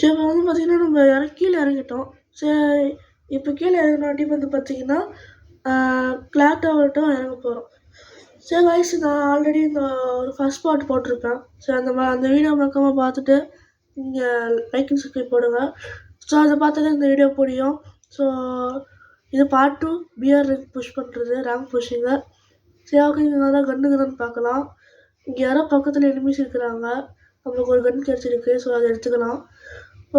சரி இப்போ வந்து பார்த்திங்கன்னா நம்ம கீழே இறங்கிட்டோம். சரி இப்போ கீழே இறங்கினாட்டி வந்து பார்த்திங்கன்னா கிளாக் டவர்ட்டும் இறங்க போகிறோம். சரி கைஸ், நான் ஆல்ரெடி இந்த ஒரு ஃபர்ஸ்ட் பார்ட் போட்டிருப்பேன். சரி அந்த வீடியோ மறக்காமல் பார்த்துட்டு நீங்கள் லைக் அண்ட் சப்ஸ்கிரைப் போடுங்க. ஸோ அதை பார்த்தா தான் இந்த வீடியோ புரியும். ஸோ இது பார்ட் 2 பிஆர் ரேங்க் புஷ் பண்ணுறது, ரேங்க் புஷ்ஷிங்க. சரி ஓகே, இங்கே தான் கன்னு பார்க்கலாம். இங்கே யாரோ பக்கத்தில் எனிமீஸ் இருக்கிறாங்க. நம்மளுக்கு ஒரு கன் கிடச்சிருக்கு, ஸோ அதை எடுத்துக்கலாம்.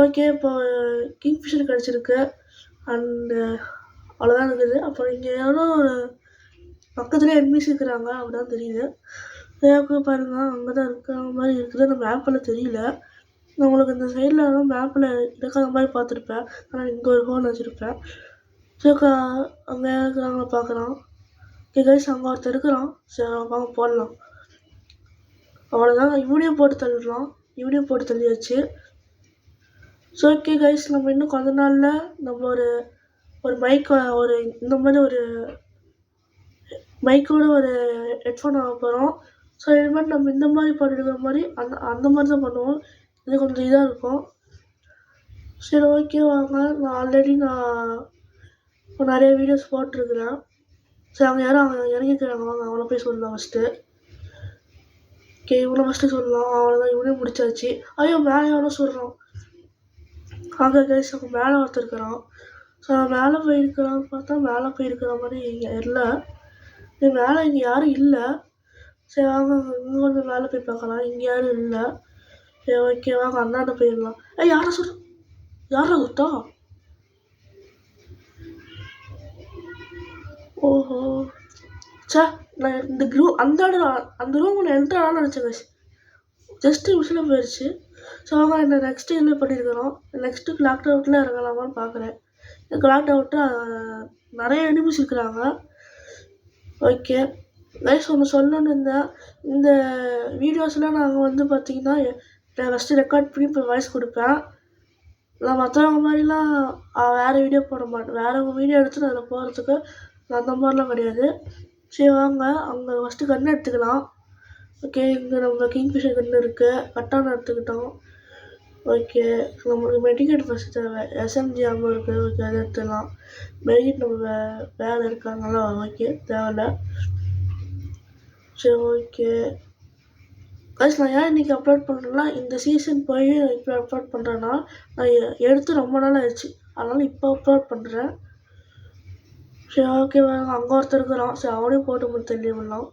ஓகே, இப்போ கிங்ஃபிஷர் கிடச்சிருக்கு அண்டு அவ்வளோதான் இருக்குது. அப்புறம் இங்கே யாரோ பக்கத்துலேயே எனிமீஸ் இருக்கிறாங்க அப்படிதான் தெரியுது. ஓகே பாருங்கள், அங்கே தான் இருக்கிற மாதிரி இருக்குது. அந்த மேப்பில் தெரியல. நான் உங்களுக்கு இந்த சைடில் மேப்பில் இருக்காத மாதிரி பார்த்துருப்பேன். ஆனால் இங்கே ஒரு ஃபோன் வச்சுருப்பேன். ஸோ அங்கே இருக்கிறாங்கள பார்க்குறான். ஓகே கைஸ், அங்கே ஒருத்தர் இருக்கிறான். சரி வாங்க போடலாம். அவ்வளோதான், வீடியோ போட்டு தள்ளிடலாம். வீடியோ போட்டு தள்ளியாச்சு. ஸோ ஓகே கைஸ், நம்ம இன்னும் கொஞ்ச நாளில் நம்ம ஒரு மைக் இந்த மாதிரி ஒரு மைக்கோட ஒரு ஹெட்ஃபோன் வாங்க போகிறோம். ஸோ இனிமேல் நம்ம இந்த மாதிரி பாட்டு எடுக்கிற மாதிரி அந்த மாதிரி தான் பண்ணுவோம். இது கொஞ்சம் இதாக இருக்கும். சரி ஓகே வாங்க, நான் ஆல்ரெடி நிறைய வீடியோஸ் போட்டிருக்கிறேன். சரி அவங்க யாரும் இறங்கிக்கிறாங்க, வாங்க அவனை போய் சொல்லலாம் ஃபஸ்ட்டு. ஓகே, இவனை ஃபஸ்ட்டு சொல்லலாம். அவ்வளோதான், இவனே முடிச்சாச்சு. ஐயோ, மேலே எவ்வளோ சொல்கிறான். அங்கே கைஸ், அவங்க மேலே ஒருத்தர் இருக்கிறான். ஸோ நான் மேலே போயிருக்கிறான்னு பார்த்தா மேலே போயிருக்கிற மாதிரி இங்கே இல்லை. மேலே இங்கே யாரும் இல்லை. சரி வாங்க, இங்கே கொஞ்சம் மேலே போய் பார்க்கலாம். இங்கே யாரும் இல்லை. சரி ஓகே வாங்க, அண்ணாண்ட போயிடலாம். யாரை சொல்ற, யாரா குத்தா? ஓஹோ, சே, நான் இந்த அந்த ரூம் நான் என்ட்ரு ஆனான்னு நினச்சேன் கைஸ். ஜஸ்ட்டு மிஷினில் போயிடுச்சு. ஸோ அவங்க என்ன நெக்ஸ்ட்டு என்ன பண்ணியிருக்கிறோம், நெக்ஸ்ட்டு கிளாக் டவர்ட்டில் இறங்கலாமான்னு பார்க்குறேன். கிளாக் டவர்ட்டில் நிறைய எனிமீஸ் இருக்கிறாங்க. ஓகே கைஸ், ஒன்று சொல்லணுன்னு இருந்தேன். இந்த வீடியோஸ்லாம் நாங்கள் வந்து பார்த்திங்கன்னா நான் ஃபஸ்ட்டு ரெக்கார்ட் பண்ணி இப்போ வாய்ஸ் கொடுப்பேன். நான் மற்றவங்க மாதிரிலாம் வேறு வீடியோ போட மாட்டேன். வேறு வீடியோ எடுத்து நான் அதில் போகிறதுக்கு அந்த மாதிரிலாம் கிடையாது. சரி வாங்க, அங்கே ஃபஸ்ட்டு கன்று எடுத்துக்கலாம். ஓகே, இங்கே நம்ம கிங்ஃபிஷர் கன்று இருக்குது. கட்டான எடுத்துக்கிட்டோம். ஓகே, நம்மளுக்கு மெடிக்கேட் ஃபஸ்ட்டு தேவை. எஸ்எம்ஜி அங்கே இருக்குது. ஓகே, அதை எடுத்துக்கலாம். மெடிக்கேட் நம்ம வேலை இருக்காங்கனால ஓகே தேவையில்ல. சரி ஓகே கைஸ், நான் ஏன் இன்றைக்கி அப்லோட் பண்ணுறேன்னா, இந்த சீசன் போய் இப்போ அப்லோட் பண்ணுறேன்னா நான் எடுத்து ரொம்ப நாள் ஆயிடுச்சு. அதனால் இப்போ அப்லோட் பண்ணுறேன். சரி ஓகே வாங்க, அங்கே ஒருத்தர் இருக்கிறான். சரி அவனையும் போட்டு தள்ளி விடலாம்.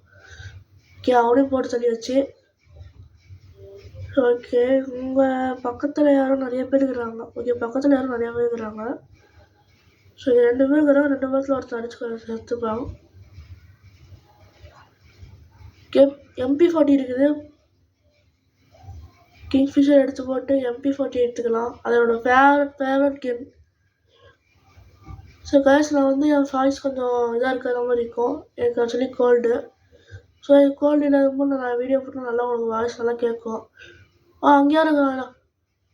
ஓகே, அவனையும் போட்டு தள்ளி வச்சு. ஓகே, உங்கள் பக்கத்தில் யாரும் நிறைய பேர் இருக்கிறாங்க. ஓகே, பக்கத்தில் யாரும் நிறையா பேர் இருக்கிறாங்க. ஸோ 2 பேர் இருக்கிறாங்க. 2 பேர்த்தில் ஒருத்தர் அடிச்சு சேர்த்துப்பாங்க. ஓகே, MP40 இருக்குது. கிங்ஃபிஷர் எடுத்து போட்டு MP40 எடுத்துக்கலாம். அதோட ஃபேவரட் கேம். ஸோ கைஸ், நான் வந்து என் வாய்ஸ் கொஞ்சம் இதாக இருக்கிற மாதிரி இருக்கும். எனக்கு ஆக்சுவலி கோல்டு. ஸோ கோல்டு இல்லாதபோது நான் வீடியோ போட்டு நல்லா உங்களுக்கு வாய்ஸ் நல்லா கேட்கும். அங்கேயா இருக்கிறாங்களா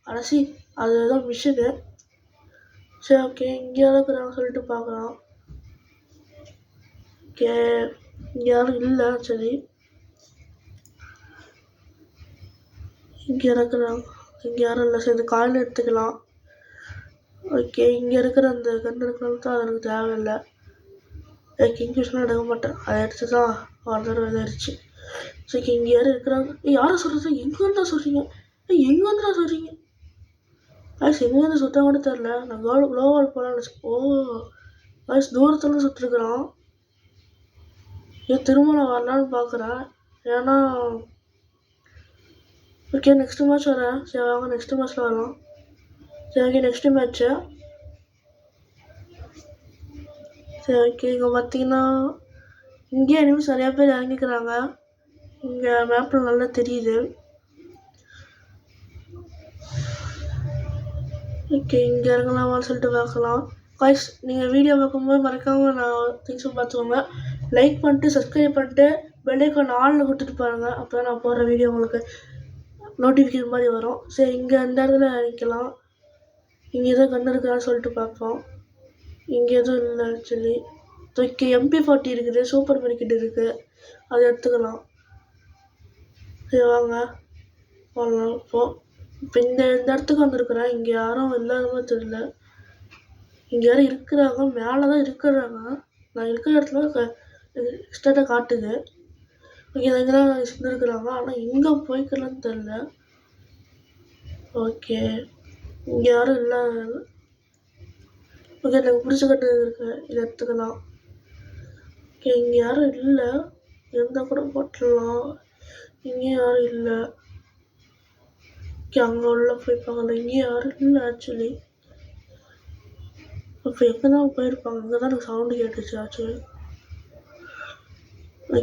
அடசி, அது ஏதோ மிஷினு. சரி ஓகே, இங்கே இருக்கிறாங்க சொல்லிட்டு பார்க்கலாம். ஓகே, இங்கே யாரும் இல்லை. சரி, இங்கே இருக்கிறாங்க. இங்கே யாரும் இல்லை. சரி, இந்த காயில் எடுத்துக்கலாம். ஓகே, இங்கே இருக்கிற அந்த கன்று இருக்கிறது தான் அது எனக்கு தேவையில்லை. கிங்ஃபிஷர்லாம் எடுக்க மாட்டேன். அதை எடுத்து தான் ஒரு தடவை இதாகிடுச்சு. சரி, இங்கே யாரும் இருக்கிறாங்க. யாரை சொல்கிறது, எங்கே இருந்தால் சொல்கிறீங்க? எங்கே வந்துடா சொல்கிறீங்க? ஆயிஸ், எங்கேருந்து சுத்தா கூட தெரில. நான் க்ளோவால் போகலான்னு வச்சு. ஓ ஆயிஸ், தூரத்தில் சுற்றிருக்குறான். திரும்ப நான் வரலான்னு பார்க்குறேன். ஏன்னா ஓகே, நெக்ஸ்ட்டு மேட்ச் வரேன். சரி வாங்க, நெக்ஸ்ட்டு மேட்ச்சில் வரலாம். சரி ஓகே, நெக்ஸ்ட்டு மேட்ச்சு. சரி ஓகே, இங்கே பார்த்தீங்கன்னா இங்கேயே எனிமீஸ் நிறையா பேர் இறங்கிக்கிறாங்க. இங்கே மேப்பில் நல்லா தெரியுது. ஓகே, இங்கே இறங்கலாமான்னு சொல்லிட்டு பார்க்கலாம். கைஸ், நீங்கள் வீடியோ பார்க்கும்போது மறக்காமல் நான் திங்ஸும் பார்த்துக்கோங்க. லைக் பண்ணிட்டு சப்ஸ்கிரைப் பண்ணிட்டு பெல் ஐக்கான் ஆனில் கொடுத்துட்டு பாருங்கள். அப்போ தான் நான் போடுற வீடியோ உங்களுக்கு நோட்டிஃபிகேஷன் மாதிரி வரும். சரி, இங்கே அந்த இடத்துல நிற்கலாம். இங்கே எதுவும் கன்று இருக்கான்னு சொல்லிட்டு பார்ப்போம். இங்கே எதுவும் இல்லை ஆக்சுவலி. ஓகே, MP40 இருக்குது. சூப்பர் மார்க்கெட் இருக்குது, அதை எடுத்துக்கலாம். சரி வாங்க போகலாம். இப்போது இப்போ இந்த இடத்துக்கு வந்திருக்கிறேன். இங்கே யாரும் இல்லாத மாதிரி தெரியல. இங்கே யாரும் இருக்கிறாங்க, மேலே தான் இருக்கிறாங்க. நான் இருக்கிற இடத்துல எக்ஸ்ட்ராட்டாக காட்டுது. ஓகே, இங்கே தான் இருக்கிறாங்க. ஆனால் எங்கே போய்க்கலான்னு தெரில. ஓகே, இங்கே யாரும் இல்லை. ஓகே, எனக்கு பிடிச்ச கட்டு இருக்கு, இதை எடுத்துக்கலாம். ஓகே, இங்கே யாரும் இல்லை. இருந்தால் கூட போட்டுடலாம். இங்கேயும் யாரும் இல்லை. ஓகே, அங்கே உள்ள போய்ப்பாங்க. இங்கேயும் யாரும் இல்லை ஆக்சுவலி. இப்போ எங்கே தான் போயிருப்பாங்க? இங்கே தான் எனக்கு சவுண்டு கேட்டுச்சு ஆக்சுவலி.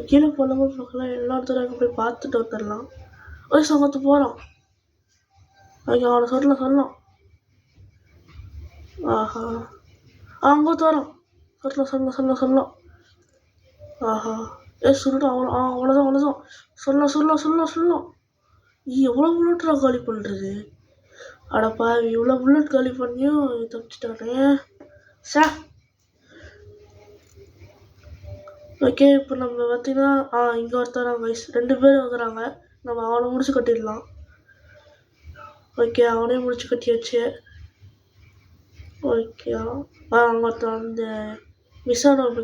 கீழே போகலாமா பார்க்கலாம். எல்லா இடத்துல அங்கே போய் பார்த்துட்டு வந்துடலாம். ஓய் சங்கத்து போகிறோம். ஓகே, அவனை சொல்லலாம். ஆஹா, அங்கே தரோம். சொல்லலாம். ஆஹா, சொல்லட்டும். அவ்வளோதான். சொல்லலாம். எவ்வளோ புல்லட்ரா காலி பண்ணுறது? அடப்பா, இவ்வளோ புல்லட் காலி பண்ணியும் தப்பிச்சிட்டானே. ஓகே, இப்போ நம்ம பார்த்தீங்கன்னா இங்கே ஒருத்தராங்க, 2 பேர் இருக்கிறாங்க. நம்ம அவனை முடிச்சு கட்டிடலாம். ஓகே, அவனையும் முடிச்சு கட்டியாச்சு. ஓகே, அவங்க ஒருத்தர் வந்து மிஸ் ஆனவங்க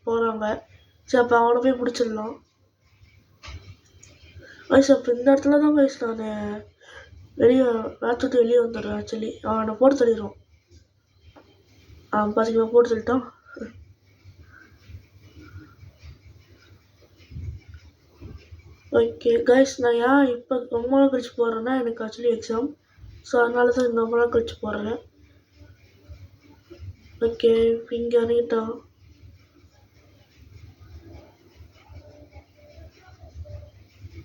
போகிறாங்க. சரி, அப்போ அவனை போய் பிடிச்சிடலாம். வயசு அப்போ இந்த இடத்துல தான் வயசு நான் வெளியே வேத்துட்டு வெளியே வந்துடுறேன் ஆக்சுவலி. அவனை போட்டு தள்ளிடுவோம். பார்த்தீங்களா, போட்டு தள்ளிட்டான். ஓகே கைஸ், நான் ஏன் இப்போ ரொம்ப நாள் கழிச்சு போடுறேன்னா எனக்கு ஆக்சுவலி எக்ஸாம். ஸோ அதனால தான் இந்த ரொம்ப நாள் கழிச்சு போடுறேன். ஓகே, இப்போ இங்கே இறங்கிட்டான்.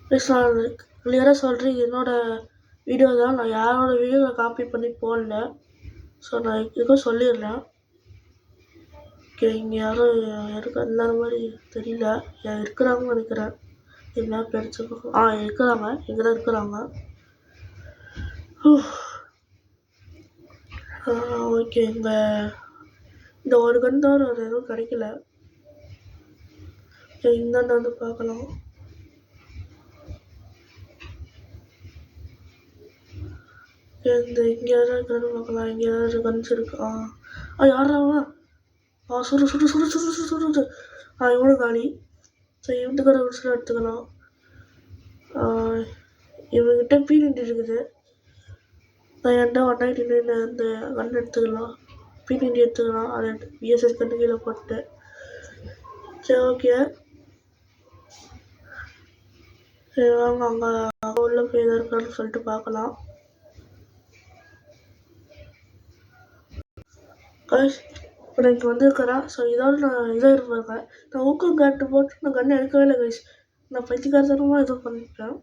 ப்ளீஸ், நான் கிளியராக சொல்கிறேன், என்னோடய வீடியோ தான். நான் யாரோட வீடியோவை காப்பி பண்ணி போடல. ஸோ நான் இதுக்கும் சொல்லிடுறேன். ஓகே, இங்கே யாரும் இல்லாத மாதிரி தெரியல. இருக்கிறாங்கன்னு நினைக்கிறேன். என்ன பெருசு இருக்கிறாங்க. இங்கே தான் இருக்கிறாங்க. ஓகே, இந்த ஒரு கன் தான் எதுவும் கிடைக்கல. இந்தாண்ட வந்து பார்க்கலாம். இங்கே யாராவது இருக்கிறான்னு பார்க்கலாம். இங்கே ஏதாவது கன்ஸ் இருக்கா? யாராவா? சுடு. இவனும் காலி. சரி, இவனுக்கார விஷயம் எடுத்துக்கலாம். இவங்கிட்ட P90 இருக்குது. நான் என்கிட்ட 199 அந்த கன் எடுத்துக்கலாம். P90 எடுத்துக்கலாம். அதை VSS கண்ணு கீழே போட்டு. சரி, ஓகே. சரி, வாங்க அங்கே உள்ள போய் எதாவது இருக்கான்னு சொல்லிட்டு பார்க்கலாம். இப்போ நான் இங்கே வந்துருக்கிறேன். ஸோ இதோட நான் இதாக இருப்பாங்க. நான் ஊக்கம் காட்டு போட்டு நான் கண்ணை எடுக்கவே இல்லை கைஸ். நான் பைத்தியக்காரத்தனமாக எதுவும் பண்ணிட்டேன்.